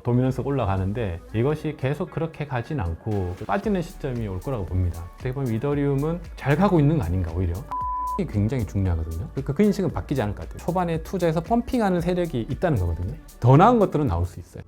도미넌스가 올라가는데 이것이 계속 그렇게 가진 않고 빠지는 시점이 올 거라고 봅니다. 어떻게 보면 이더리움은 잘 가고 있는 거 아닌가 오히려. 이 굉장히 중요하거든요. 그 인식은 바뀌지 않을 것 같아요. 초반에 투자해서 펌핑하는 세력이 있다는 거거든요. 더 나은 것들은 나올 수 있어요.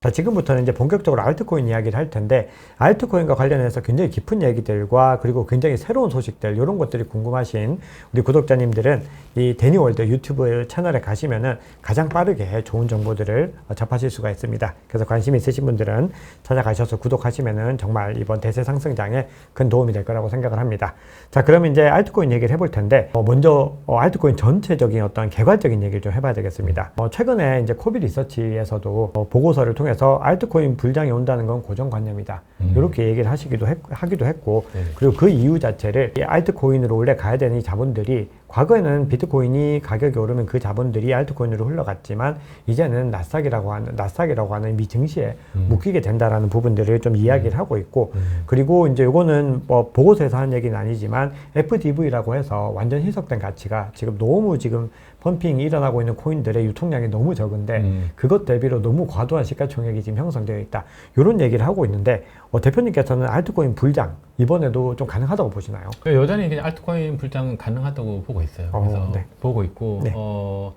자, 지금부터는 이제 본격적으로 알트코인 이야기를 할 텐데, 알트코인과 관련해서 굉장히 깊은 얘기들과 그리고 굉장히 새로운 소식들, 이런 것들이 궁금하신 우리 구독자님들은 이 데니월드 유튜브 채널에 가시면은 가장 빠르게 좋은 정보들을 접하실 수가 있습니다. 그래서 관심 있으신 분들은 찾아가셔서 구독하시면은 정말 이번 대세 상승장에 큰 도움이 될 거라고 생각을 합니다. 자, 그러면 이제 알트코인 얘기를 해볼 텐데, 먼저 알트코인 전체적인 어떤 개괄적인 얘기를 좀 해봐야 되겠습니다. 최근에 이제 코비 리서치에서도 보고서를 통해서 알트코인 불장이 온다는 건 고정관념이다. 이렇게 얘기를 하기도 했고, 그리고 그 이유 자체를 이 알트코인으로 원래 가야 되는 이 자본들이 과거에는 비트코인이 가격이 오르면 그 자본들이 알트코인으로 흘러갔지만 이제는 나스닥이라고 하는 미 증시에 묶이게 된다라는 부분들을 좀 이야기를 하고 있고, 그리고 이제 요거는 뭐 보고서에서 한 얘기는 아니지만 FDV라고 해서 완전 희석된 가치가 지금 너무 지금 펌핑이 일어나고 있는 코인들의 유통량이 너무 적은데 그것 대비로 너무 과도한 시가총액이 지금 형성되어 있다. 이런 얘기를 하고 있는데 대표님께서는 알트코인 불장 이번에도 좀 가능하다고 보시나요? 여전히 그냥 알트코인 불장은 가능하다고 보고 있어요. 그래서 네. 보고 있고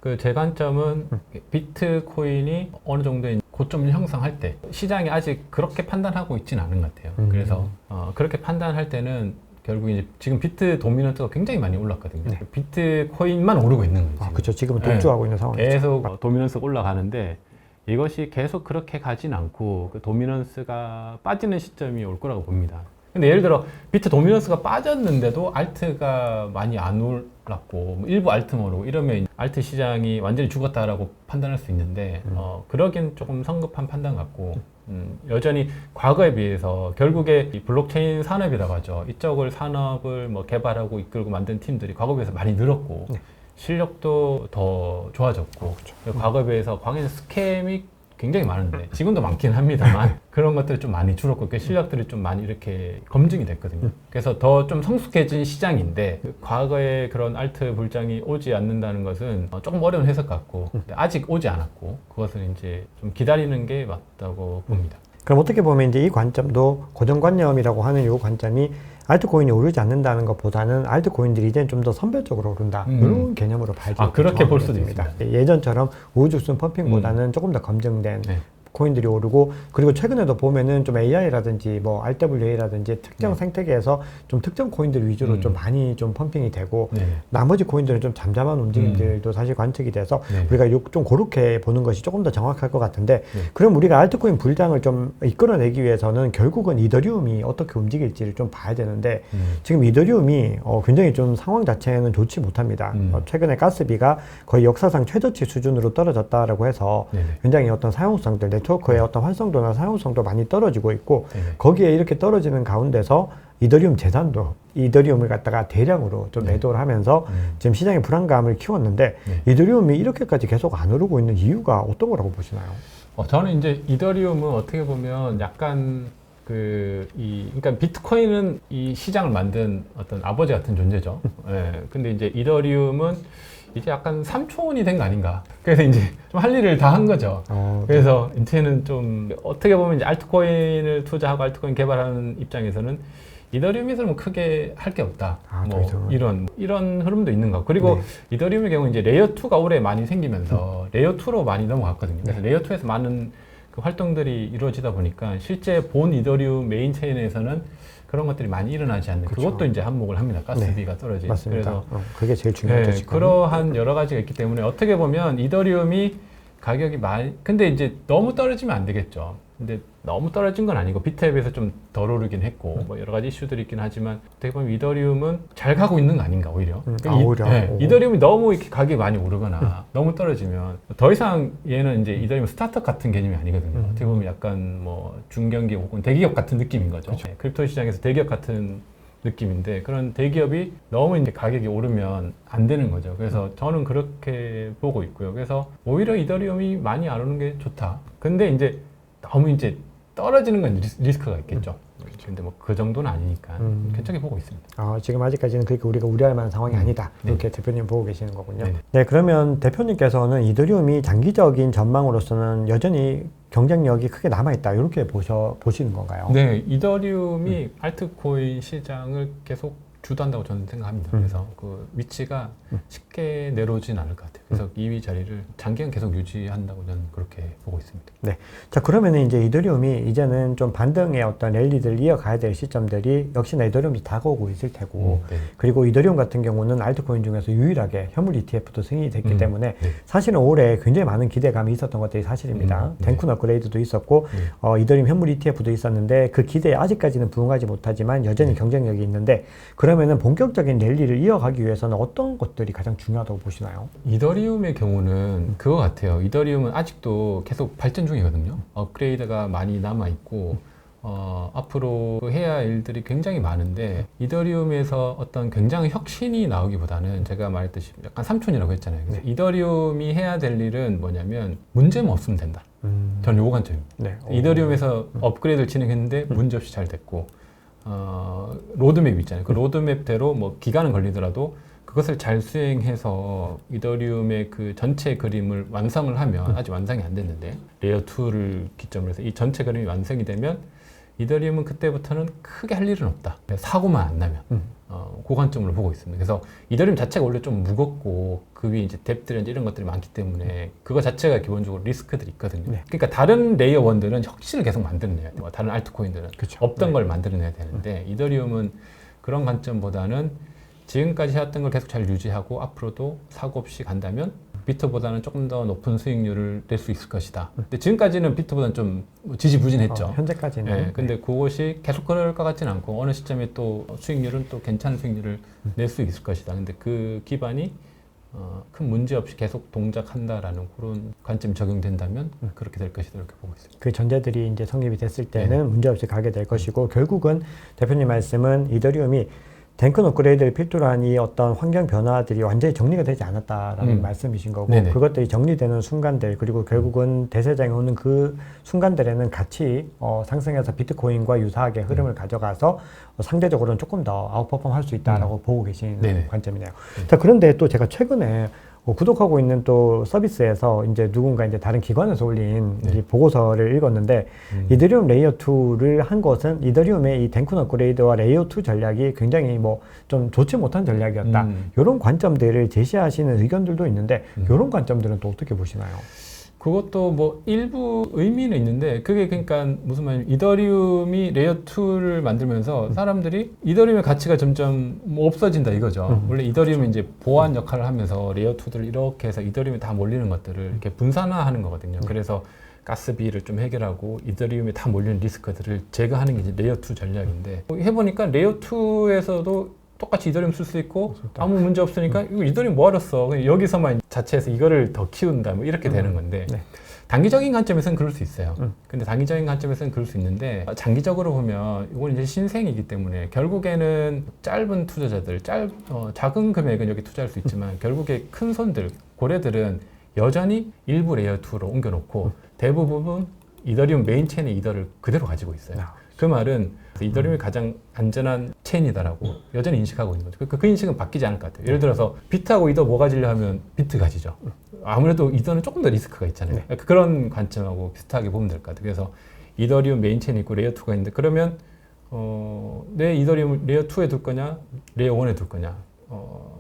그 제 관점은 비트코인이 어느 정도의 고점을 형성할 때 시장이 아직 그렇게 판단하고 있지는 않은 것 같아요. 그래서 그렇게 판단할 때는 결국 이제 지금 비트 도미넌트가 굉장히 많이 올랐거든요. 네. 비트코인만 오르고 있는 거예요. 그렇죠. 지금은 독주하고 있는 상황이죠. 계속 도미넌스가 올라가는데 이것이 계속 그렇게 가진 않고 그 도미넌스가 빠지는 시점이 올 거라고 봅니다. 근데 예를 들어 비트 도미넌스가 빠졌는데도 알트가 많이 안 올랐고 일부 알트만 오르고 이러면 알트 시장이 완전히 죽었다라고 판단할 수 있는데 그러긴 조금 성급한 판단 같고 여전히 과거에 비해서 결국에 이 블록체인 산업이라고 하죠. 이쪽을 산업을 뭐 개발하고 이끌고 만든 팀들이 과거에 비해서 많이 늘었고 실력도 더 좋아졌고 과거에 비해서 광에는 스캠이 굉장히 많은데 지금도 많긴 합니다만 그런 것들이 좀 많이 줄었고 그 실력들이 좀 많이 이렇게 검증이 됐거든요. 그래서 더 좀 성숙해진 시장인데 과거에 그런 알트 불장이 오지 않는다는 것은 조금 어려운 해석 같고 아직 오지 않았고 그것을 이제 좀 기다리는 게 맞다고 봅니다. 그럼 어떻게 보면 이제 이 관점도 고정관념이라고 하는 이 관점이 알트코인이 오르지 않는다는 것보다는 알트코인들이 이제는 좀 더 선별적으로 오른다. 이런 개념으로 봐야지. 그렇게 볼 수도 있습니다. 예전처럼 우후죽순 펌핑보다는 조금 더 검증된 코인들이 오르고, 그리고 최근에도 보면은 좀 AI라든지 뭐 RWA라든지 특정 생태계에서 좀 특정 코인들 위주로 좀 많이 좀 펌핑이 되고 나머지 코인들은 좀 잠잠한 움직임들도 사실 관측이 돼서 우리가 좀 그렇게 보는 것이 조금 더 정확할 것 같은데 그럼 우리가 알트코인 불장을 좀 이끌어내기 위해서는 결국은 이더리움이 어떻게 움직일지를 좀 봐야 되는데 지금 이더리움이 굉장히 좀 상황 자체는 좋지 못합니다. 최근에 가스비가 거의 역사상 최저치 수준으로 떨어졌다라고 해서 굉장히 어떤 사용성들 네트워크의 어떤 활성도나 사용성도 많이 떨어지고 있고 거기에 이렇게 떨어지는 가운데서 이더리움 재단도 이더리움을 갖다가 대량으로 좀 매도를 하면서 지금 시장의 불안감을 키웠는데 이더리움이 이렇게까지 계속 안 오르고 있는 이유가 어떤 거라고 보시나요? 저는 이제 이더리움은 어떻게 보면 약간 그러니까 비트코인은 이 시장을 만든 어떤 아버지 같은 존재죠. 근데 이제 이더리움은 이제 약간 삼촌이 된 거 아닌가. 그래서 이제 좀 할 일을 다 한 거죠. 그래서 이제는 좀 어떻게 보면 이제 알트코인을 투자하고 알트코인 개발하는 입장에서는 이더리움에서는 뭐 크게 할 게 없다. 뭐 이런 흐름도 있는 거. 그리고 이더리움의 경우 이제 레이어 2가 올해 많이 생기면서 레이어 2로 많이 넘어갔거든요. 그래서 레이어 2에서 많은 그 활동들이 이루어지다 보니까 실제 본 이더리움 메인 체인에서는 그런 것들이 많이 일어나지 않는 그것도 이제 한몫을 합니다. 가스비가 떨어지는. 맞습니다. 그래서 그게 제일 중요하죠. 그러한 여러 가지가 있기 때문에 어떻게 보면 이더리움이 가격이 근데 이제 너무 떨어지면 안 되겠죠. 근데 너무 떨어진 건 아니고 비트에 비해서 좀 덜 오르긴 했고 뭐 여러 가지 이슈들이 있긴 하지만 어떻게 보면 이더리움은 잘 가고 있는 거 아닌가 오히려. 이더리움이 너무 이렇게 가격이 많이 오르거나 너무 떨어지면 더 이상 얘는 이제 이더리움 스타트업 같은 개념이 아니거든요. 어떻게 보면 약간 뭐 중견기업 혹은 대기업 같은 느낌인 거죠. 크립토 시장에서 대기업 같은 느낌인데 그런 대기업이 너무 이제 가격이 오르면 안 되는 거죠. 그래서 저는 그렇게 보고 있고요. 그래서 오히려 이더리움이 많이 안 오르는 게 좋다. 근데 이제 너무 이제 떨어지는 건 리스크가 있겠죠. 근데 뭐 그 정도는 아니니까 괜찮게 보고 있습니다. 지금 아직까지는 그렇게 우리가 우려할 만한 상황이 아니다. 이렇게 대표님 보고 계시는 거군요. 네네. 네, 그러면 대표님께서는 이더리움이 장기적인 전망으로서는 여전히 경쟁력이 크게 남아있다. 이렇게 보시는 건가요? 네, 이더리움이 알트코인 시장을 계속 주도한다고 저는 생각합니다. 그래서 그 위치가 쉽게 내려오진 않을 것 같아요. 그래서 2위 자리를 장기간 계속 유지한다고 저는 그렇게 보고 있습니다. 네. 자, 그러면은 이제 이더리움이 이제는 좀 반등의 어떤 랠리들을 이어가야 될 시점들이 역시나 이더리움이 다가오고 있을 테고, 네. 그리고 이더리움 같은 경우는 알트코인 중에서 유일하게 현물 ETF도 승인이 됐기 때문에 네. 사실은 올해 굉장히 많은 기대감이 있었던 것들이 사실입니다. 네. 덴쿤 업그레이드도 있었고, 이더리움 현물 ETF도 있었는데 그 기대에 아직까지는 부응하지 못하지만 여전히 경쟁력이 있는데, 그러면은 본격적인 랠리를 이어가기 위해서는 어떤 것들이 가장 중요하다고 보시나요? 이더리움의 경우는 그거 같아요. 이더리움은 아직도 계속 발전 중이거든요. 업그레이드가 많이 남아있고, 앞으로 해야 할 일들이 굉장히 많은데, 이더리움에서 어떤 굉장히 혁신이 나오기보다는 제가 말했듯이 약간 삼촌이라고 했잖아요. 그래서 이더리움이 해야 될 일은 뭐냐면, 문제만 없으면 된다. 저는 요거 관점입니다. 네. 이더리움에서 업그레이드를 진행했는데 문제없이 잘 됐고, 로드맵 있잖아요. 그 로드맵대로 뭐 기간은 걸리더라도 그것을 잘 수행해서 이더리움의 그 전체 그림을 완성을 하면, 아직 완성이 안 됐는데 레이어 2를 기점으로 해서 이 전체 그림이 완성이 되면 이더리움은 그때부터는 크게 할 일은 없다. 사고만 안 나면. 그 관점으로 보고 있습니다. 그래서 이더리움 자체가 원래 좀 무겁고 그 위에 이제 뎁들 이런 것들이 많기 때문에 그거 자체가 기본적으로 리스크들이 있거든요. 네. 그러니까 다른 레이어 1들은 혁신을 계속 만들어내야 돼요. 다른 알트코인들은 그쵸. 없던 네. 걸 만들어내야 되는데 이더리움은 그런 관점보다는 지금까지 해왔던 걸 계속 잘 유지하고 앞으로도 사고 없이 간다면 비트보다는 조금 더 높은 수익률을 낼 수 있을 것이다. 근데 지금까지는 비트보다는 좀 지지부진했죠. 현재까지는. 네, 근데 그것이 계속 그럴 것 같지는 않고 어느 시점에 또 수익률은 또 괜찮은 수익률을 낼 수 있을 것이다. 근데 그 기반이 큰 문제 없이 계속 동작한다라는 그런 관점이 적용된다면 그렇게 될 것이다 이렇게 보고 있습니다. 그 전제들이 이제 성립이 됐을 때는 문제없이 가게 될 것이고, 결국은 대표님 말씀은 이더리움이 덴큰 업그레이드를 필두로 한 이 어떤 환경 변화들이 완전히 정리가 되지 않았다라는 말씀이신 거고, 네네. 그것들이 정리되는 순간들, 그리고 결국은 대세장에 오는 그 순간들에는 같이 상승해서 비트코인과 유사하게 흐름을 가져가서 상대적으로는 조금 더 아웃퍼폼 할 수 있다라고 보고 계시는 네네. 관점이네요. 자, 그런데 또 제가 최근에 구독하고 있는 또 서비스에서 이제 누군가 이제 다른 기관에서 올린 이 보고서를 읽었는데, 이더리움 레이어 2를 한 것은 이더리움의 이 덴쿤 업그레이드와 레이어 2 전략이 굉장히 뭐 좀 좋지 못한 전략이었다. 이런 관점들을 제시하시는 의견들도 있는데, 이런 관점들은 또 어떻게 보시나요? 그것도 뭐 일부 의미는 있는데 그게 그러니까 무슨 말이냐면 이더리움이 레이어 2를 만들면서 사람들이 이더리움의 가치가 점점 뭐 없어진다 이거죠. 원래 이더리움이 이제 보안 역할을 하면서 레이어 2들을 이렇게 해서 이더리움에 다 몰리는 것들을 이렇게 분산화하는 거거든요. 그래서 가스비를 좀 해결하고 이더리움에 다 몰리는 리스크들을 제거하는 게 이제 레이어 2 전략인데, 해보니까 레이어 2에서도 똑같이 이더리움 쓸 수 있고 아무 문제 없으니까 이거 이더리움 뭐하러 써? 그냥 여기서만 자체에서 이거를 더 키운다 뭐 이렇게 되는 건데, 네. 단기적인 관점에서는 그럴 수 있어요. 근데 단기적인 관점에서는 그럴 수 있는데 장기적으로 보면 이건 이제 신생이기 때문에 결국에는 짧은 투자자들, 작은 금액은 여기 투자할 수 있지만 결국에 큰 손들, 고래들은 여전히 일부 레이어 2로 옮겨놓고 대부분 이더리움 메인 체인의 이더를 그대로 가지고 있어요. 그 말은 이더리움이 가장 안전한 체인이다라고 여전히 인식하고 있는 거죠. 그 인식은 바뀌지 않을 것 같아요. 예를 들어서 비트하고 이더 뭐 가지려 하면 비트 가지죠. 아무래도 이더는 조금 더 리스크가 있잖아요. 그런 관점하고 비슷하게 보면 될 것 같아요. 그래서 이더리움 메인 체인이 있고 레이어 2가 있는데, 그러면 내 이더리움을 레이어 2에 둘 거냐, 레이어 1에 둘 거냐,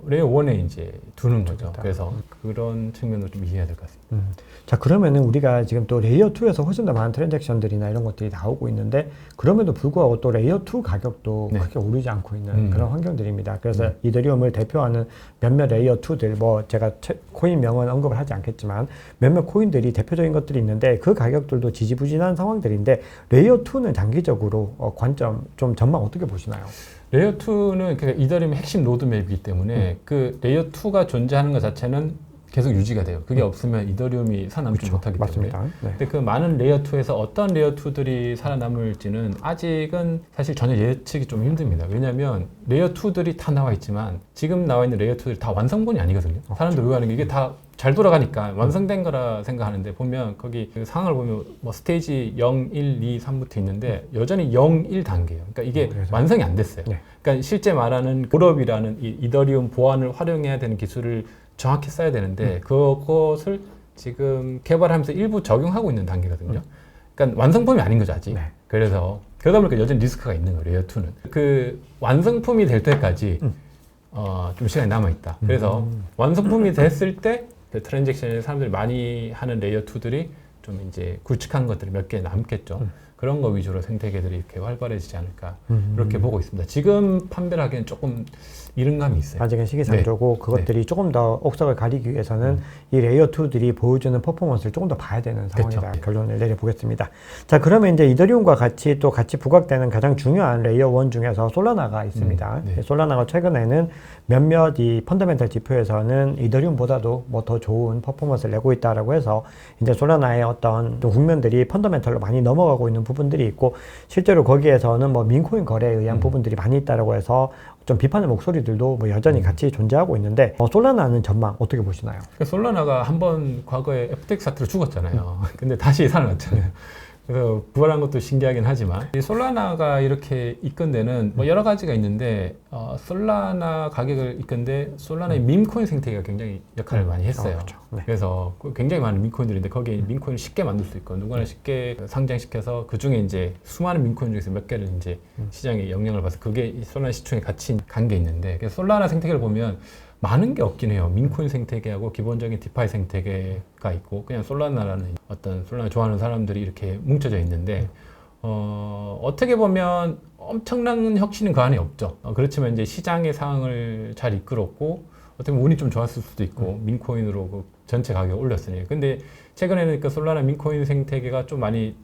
레이어 1에 이제 두는 거죠. 그래서 그런 측면으로 좀 이해해야 될 것 같습니다. 자, 그러면은 우리가 지금 또 레이어 2에서 훨씬 더 많은 트랜잭션들이나 이런 것들이 나오고 있는데, 그럼에도 불구하고 또 레이어 2 가격도 크게 오르지 않고 있는 그런 환경들입니다. 그래서 이더리움을 대표하는 몇몇 레이어 2들, 뭐 제가 코인 명은 언급을 하지 않겠지만 몇몇 코인들이 대표적인 것들이 있는데 그 가격들도 지지부진한 상황들인데, 레이어 2는 장기적으로 관점 좀 전망 어떻게 보시나요? 레이어 2는 그러니까 이더리움의 핵심 로드맵이기 때문에 그 레이어 2가 존재하는 것 자체는 계속 유지가 돼요. 그게 없으면 이더리움이 살아남지 그렇죠. 못하기 때문에. 맞습니다. 네. 근데 그 많은 레이어 2에서 어떤 레이어 2들이 살아남을지는 아직은 사실 전혀 예측이 좀 힘듭니다. 왜냐하면 레이어 2들이 다 나와 있지만 지금 나와 있는 레이어 2들이 다 완성본이 아니거든요. 사람들 의아하는 게 이게 다 잘 돌아가니까 완성된 거라 생각하는데 보면 거기 그 상황을 보면 뭐 스테이지 0, 1, 2, 3부터 있는데 여전히 0, 1 단계예요. 그러니까 이게 그래서? 완성이 안 됐어요. 네. 그러니까 실제 말하는 콜업이라는 이 이더리움 보안을 활용해야 되는 기술을 정확히 써야 되는데 그것을 지금 개발하면서 일부 적용하고 있는 단계거든요. 그러니까 완성품이 아닌 거죠 아직. 네. 그래서 그러다 보니까 여전히 리스크가 있는 거예요. 레이어 2는. 그 완성품이 될 때까지 좀 시간이 남아 있다. 그래서 완성품이 됐을 때 그 트랜잭션을 사람들이 많이 하는 레이어 2들이 좀 이제 굵직한 것들이 몇 개 남겠죠. 그런 거 위주로 생태계들이 이렇게 활발해지지 않을까 이렇게 보고 있습니다. 지금 판별을 하기엔 조금 이른 감이 있어요. 아직은 시기상조고 그것들이 조금 더 옥석을 가리기 위해서는 이 레이어 2들이 보여주는 퍼포먼스를 조금 더 봐야 되는 상황이다. 그렇죠. 결론을 내려보겠습니다. 자, 그러면 이제 이더리움과 같이 또 같이 부각되는 가장 중요한 레이어 1 중에서 솔라나가 있습니다. 네. 솔라나가 최근에는 몇몇 이 펀더멘털 지표에서는 이더리움보다도 뭐 더 좋은 퍼포먼스를 내고 있다라고 해서 이제 솔라나의 어떤 좀 국면들이 펀더멘털로 많이 넘어가고 있는 부분들이 있고 실제로 거기에서는 뭐 민코인 거래에 의한 부분들이 많이 있다라고 해서 좀 비판의 목소리들도 뭐 여전히 같이 존재하고 있는데 솔라나는 전망 어떻게 보시나요? 솔라나가 한번 과거에 FTX 사태로 죽었잖아요. 근데 다시 살아났잖아요. 그래서 부활한 것도 신기하긴 하지만 이 솔라나가 이렇게 이끈 데는 뭐 여러 가지가 있는데 솔라나 가격을 이끈 데 솔라나의 밈코인 생태계가 굉장히 역할을 많이 했어요. 그렇죠. 네. 그래서 굉장히 많은 밈코인들인데 거기에 민코인을 쉽게 만들 수 있고 누구나 쉽게 상장시켜서 그 중에 이제 수많은 밈코인 중에서 몇 개를 이제 시장에 영향을 받아서 그게 이 솔라나 시총에 같이 간 게 있는데 그래서 솔라나 생태계를 보면 많은 게 없긴 해요. 민코인 생태계하고 기본적인 디파이 생태계가 있고 그냥 솔라나라는 어떤 솔라나 좋아하는 사람들이 이렇게 뭉쳐져 있는데 어떻게 보면 엄청난 혁신은 그 안에 없죠. 그렇지만 이제 시장의 상황을 잘 이끌었고 어떻게 보면 운이 좀 좋았을 수도 있고 민코인으로 그 전체 가격을 올렸으니 근데 최근에는 그 솔라나 민코인 생태계가 좀 많이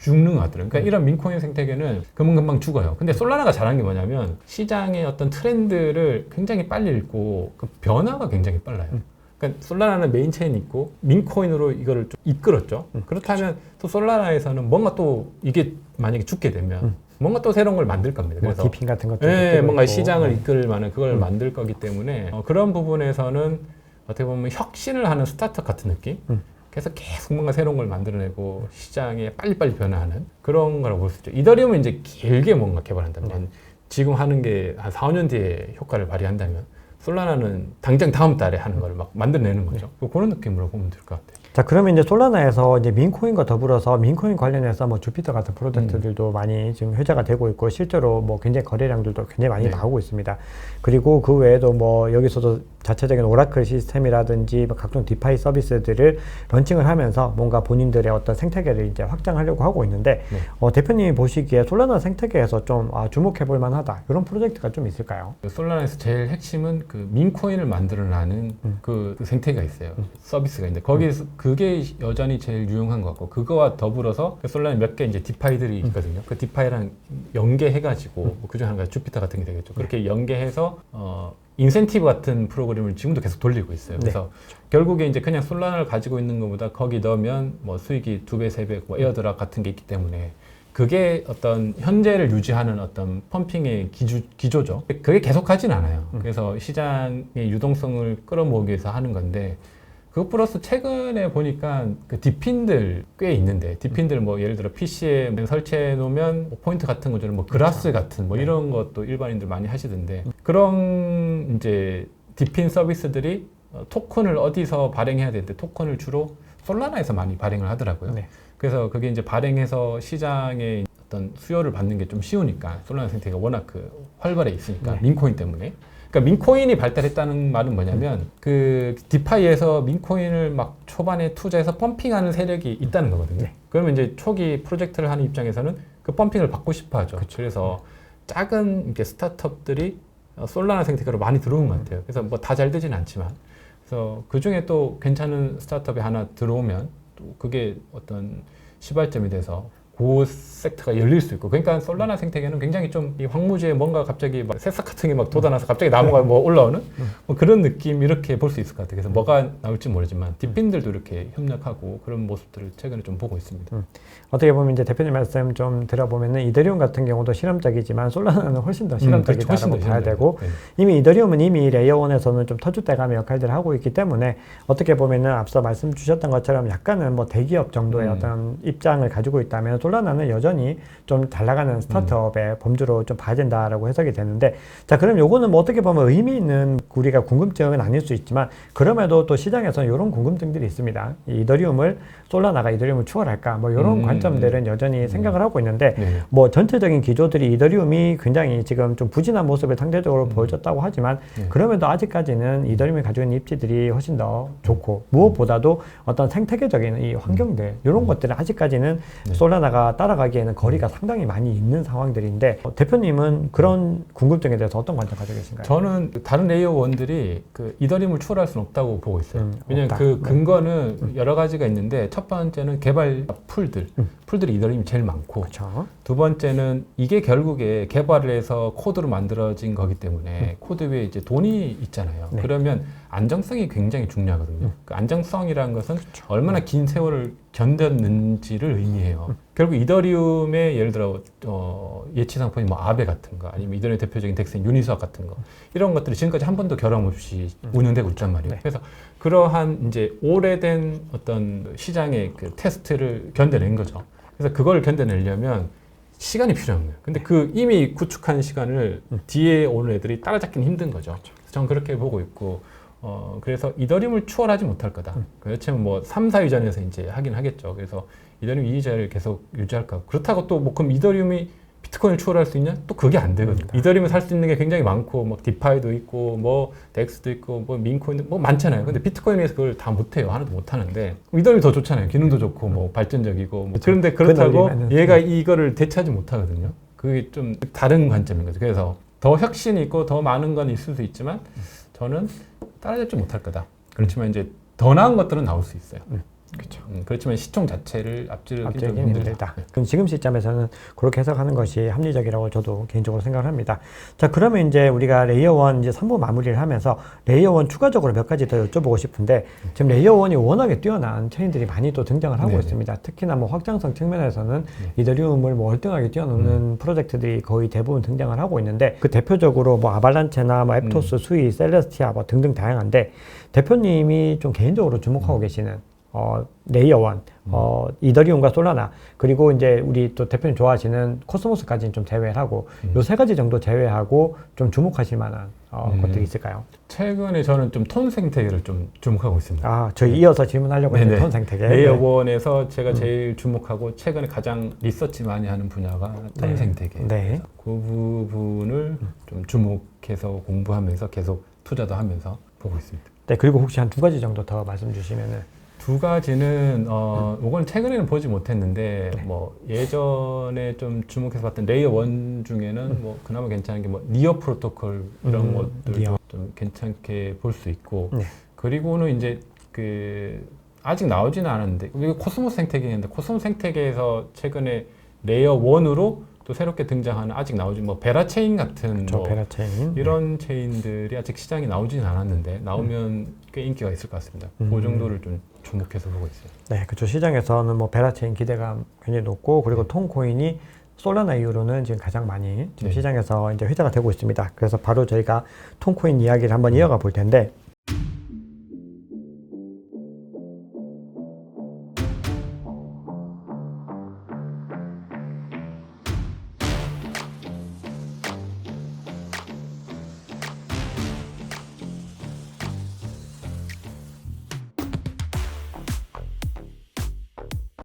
죽는 것 같더라고요. 그러니까 이런 민코인 생태계는 금방 죽어요. 근데 솔라나가 잘한 게 뭐냐면 시장의 어떤 트렌드를 굉장히 빨리 읽고 그 변화가 굉장히 빨라요. 그러니까 솔라나는 메인 체인이 있고 민코인으로 이거를 좀 이끌었죠. 그렇다면 또 솔라나에서는 뭔가 또 이게 만약에 죽게 되면 뭔가 또 새로운 걸 만들 겁니다. 뭐 그래서 디핑 같은 것도 네, 뭔가 있고. 시장을 이끌 만한 그걸 만들 거기 때문에 그런 부분에서는 어떻게 보면 혁신을 하는 스타트업 같은 느낌? 그래서 계속 뭔가 새로운 걸 만들어내고 시장에 빨리빨리 변화하는 그런 거라고 볼 수 있죠. 이더리움은 이제 길게 뭔가 개발한다면 지금 하는 게 한 4, 5년 뒤에 효과를 발휘한다면 솔라나는 당장 다음 달에 하는 걸 막 만들어내는 거죠. 그런 느낌으로 보면 될 것 같아요. 자, 그러면 이제 솔라나에서 이제 민코인과 더불어서 민코인 관련해서 뭐 주피터 같은 프로젝트들도 많이 지금 회자가 되고 있고 실제로 뭐 굉장히 거래량들도 굉장히 많이 나오고 있습니다. 그리고 그 외에도 뭐 여기서도 자체적인 오라클 시스템이라든지 뭐 각종 디파이 서비스들을 런칭을 하면서 뭔가 본인들의 어떤 생태계를 이제 확장하려고 하고 있는데 대표님이 보시기에 솔라나 생태계에서 좀 주목해 볼 만하다 이런 프로젝트가 좀 있을까요? 솔라나에서 제일 핵심은 그 민코인을 만들어내는 그 생태계가 있어요. 서비스가 있는데 거기에서 그게 여전히 제일 유용한 것 같고 그거와 더불어서 솔라나 몇 개 이제 디파이들이 있거든요. 그 디파이랑 연계해가지고 그중 하나가 주피터 같은 게 되겠죠. 그렇게 연계해서 인센티브 같은 프로그램을 지금도 계속 돌리고 있어요. 그래서 결국에 이제 그냥 솔라나를 가지고 있는 것보다 거기 넣으면 뭐 수익이 2배, 3배, 뭐 에어드랍 같은 게 있기 때문에 그게 어떤 현재를 유지하는 어떤 펌핑의 기조죠. 그게 계속 하진 않아요. 그래서 시장의 유동성을 끌어모으기 위해서 하는 건데 그것 플러스 최근에 보니까 그 디핀들 꽤 있는데 디핀들 뭐 예를 들어 PC에 설치해 놓으면 포인트 같은 것처럼 뭐 그라스 같은 뭐 이런 것도 일반인들 많이 하시던데 그런 이제 디핀 서비스들이 토큰을 어디서 발행해야 되는데 토큰을 주로 솔라나에서 많이 발행을 하더라고요. 그래서 그게 이제 발행해서 시장에 어떤 수요를 받는 게 좀 쉬우니까 솔라나 생태계가 워낙 그 활발해 있으니까 민코인 때문에. 그러니까 민코인이 발달했다는 말은 뭐냐면 그 디파이에서 민코인을 막 초반에 투자해서 펌핑하는 세력이 있다는 거거든요. 그러면 이제 초기 프로젝트를 하는 입장에서는 그 펌핑을 받고 싶어 하죠. 그래서 작은 이렇게 스타트업들이 솔라나 생태계로 많이 들어온 것 같아요. 그래서 뭐 다 잘 되진 않지만 그래서 그 중에 또 괜찮은 스타트업이 하나 들어오면 또 그게 어떤 시발점이 돼서 그 섹터가 열릴 수 있고, 그러니까 솔라나 생태계는 굉장히 좀 이 황무지에 뭔가 갑자기 막 새싹 같은 게 막 돋아나서 갑자기 나무가 뭐 올라오는 뭐 그런 느낌 이렇게 볼 수 있을 것 같아요. 그래서 뭐가 나올지 모르지만 딥핀들도 이렇게 협력하고 그런 모습들을 최근에 좀 보고 있습니다. 어떻게 보면 이제 대표님 말씀 좀 들어보면은 이더리움 같은 경우도 실험적이지만 솔라나는 훨씬 더 실험적이다라고 훨씬 더 봐야 되고 네. 이미 이더리움은 이미 레이어 1에서는 좀 터줏대감의 역할들을 하고 있기 때문에 어떻게 보면은 앞서 말씀 주셨던 것처럼 약간은 뭐 대기업 정도의 어떤 입장을 가지고 있다면 솔라나는 여전히 좀 잘 나가는 스타트업의 범주로 좀 봐야 된다라고 해석이 되는데, 자 그럼 요거는 뭐 어떻게 보면 의미 있는 우리가 궁금증은 아닐 수 있지만 그럼에도 또 시장에서는 이런 궁금증들이 있습니다. 이 이더리움을 솔라나가 이더리움을 추월할까 뭐 이런 관점들은 여전히 생각을 하고 있는데 네. 뭐 전체적인 기조들이 이더리움이 굉장히 지금 좀 부진한 모습을 상대적으로 보여줬다고 하지만 그럼에도 아직까지는 이더리움이 가지고 있는 입지들이 훨씬 더 좋고 무엇보다도 어떤 생태계적인 이 환경들 이런 것들은 아직까지는 솔라나가 따라가기에는 거리가 상당히 많이 있는 상황들인데 대표님은 그런 궁금증에 대해서 어떤 관점 가지고 계신가요? 저는 다른 레이어 원들이 그 이더리움을 추월할 수는 없다고 보고 있어요. 왜냐하면 없다. 그 근거는 여러 가지가 있는데 첫 번째는 개발 풀들이 이더리움이 제일 많고 그렇죠. 두 번째는 이게 결국에 개발을 해서 코드로 만들어진 거기 때문에 코드 위에 이제 돈이 있잖아요. 네. 그러면 안정성이 굉장히 중요하거든요. 그 안정성이라는 것은 얼마나 긴 세월을 견뎠는지를 의미해요. 결국 이더리움의 예를 들어 예치 상품이 뭐 아베 같은 거 아니면 이더리움 대표적인 덱스인 유니스왑 같은 거 이런 것들이 지금까지 한 번도 결함 없이 운영되고 있단 말이에요. 네. 그래서 그러한 이제 오래된 어떤 시장의 그 테스트를 견뎌낸 거죠. 그래서 그걸 견뎌내려면 시간이 필요한 거예요. 근데 그 이미 구축한 시간을 뒤에 오는 애들이 따라잡기는 힘든 거죠. 그래서 저는 그렇게 보고 있고, 그래서 이더리움을 추월하지 못할 거다. 그렇지만 뭐 3, 4위전에서 이제 하긴 하겠죠. 그래서 이더리움 이의자를 계속 유지할까. 그렇다고 또 뭐 그럼 이더리움이 비트코인을 추월할 수 있냐? 또 그게 안 되거든요. 이더리움을 살 수 있는 게 굉장히 많고, 뭐 디파이도 있고, 뭐 덱스도 있고, 뭐 민코인도 뭐 많잖아요. 근데 비트코인에서 그걸 다 못해요. 하나도 못하는데 이더리움이 더 좋잖아요. 기능도 좋고, 뭐 발전적이고. 뭐 그런데 그렇다고 얘가 이거를 대체하지 못하거든요. 그게 좀 다른 관점인 거죠. 그래서 더 혁신이 있고 더 많은 건 있을 수 있지만 저는 따라잡지 못할 거다. 그렇지만 이제 더 나은 것들은 나올 수 있어요. 그렇죠. 그렇지만 시총 자체를 앞지르기 좀 앞지르기는 힘들다. 힘들다. 그럼 지금 시점에서는 그렇게 해석하는 것이 합리적이라고 저도 개인적으로 생각을 합니다. 자, 그러면 이제 우리가 레이어 1 이제 3부 마무리를 하면서 레이어 1 추가적으로 몇 가지 더 여쭤보고 싶은데 지금 레이어 1이 워낙에 뛰어난 체인들이 많이 또 등장을 하고 네네. 있습니다. 특히나 뭐 확장성 측면에서는 이더리움을 뭐 월등하게 뛰어넘는 프로젝트들이 거의 대부분 등장을 하고 있는데 그 대표적으로 뭐 아발란체나 뭐 앱토스, 수이, 셀레스티아 뭐 등등 다양한데 대표님이 좀 개인적으로 주목하고 계시는 레이어 1, 이더리움과 솔라나, 그리고 이제 우리 또 대표님 좋아하시는 코스모스까지는 좀 제외를 하고, 요 세 가지 정도 제외하고 좀 주목하실 만한 것들이 있을까요? 최근에 저는 좀 톤 생태계를 좀 주목하고 있습니다. 아, 저희 이어서 질문하려고 했는데 톤 생태계. 레이어 1에서 제가 제일 주목하고 최근에 가장 리서치 많이 하는 분야가 톤 생태계. 네. 그 부분을 좀 주목해서 공부하면서 계속 투자도 하면서 보고 있습니다. 네, 그리고 혹시 한 두 가지 정도 더 말씀 주시면은. 두 가지는 이건 최근에는 보지 못했는데 뭐 예전에 좀 주목해서 봤던 레이어 1 중에는 뭐 그나마 괜찮은 게 뭐 니어 프로토콜 이런 것들도 니어. 좀 괜찮게 볼 수 있고 네. 그리고는 이제 그 아직 나오지는 않았는데 이거 코스모스 생태계인데 코스모스 생태계에서 최근에 레이어 1으로 또 새롭게 등장하는 아직 나오지 뭐 베라 체인 같은 뭐 베라 체인. 이런 체인들이 아직 시장에 나오지는 않았는데 나오면 꽤 인기가 있을 것 같습니다. 그 정도를 좀 주목해서 보고 있어요. 네, 그쪽 시장에서는 뭐 베라 체인 기대감 굉장히 높고 그리고 톤코인이 솔라나 이후로는 지금 가장 많이 지금 시장에서 이제 회자가 되고 있습니다. 그래서 바로 저희가 톤코인 이야기를 한번 이어가 볼 텐데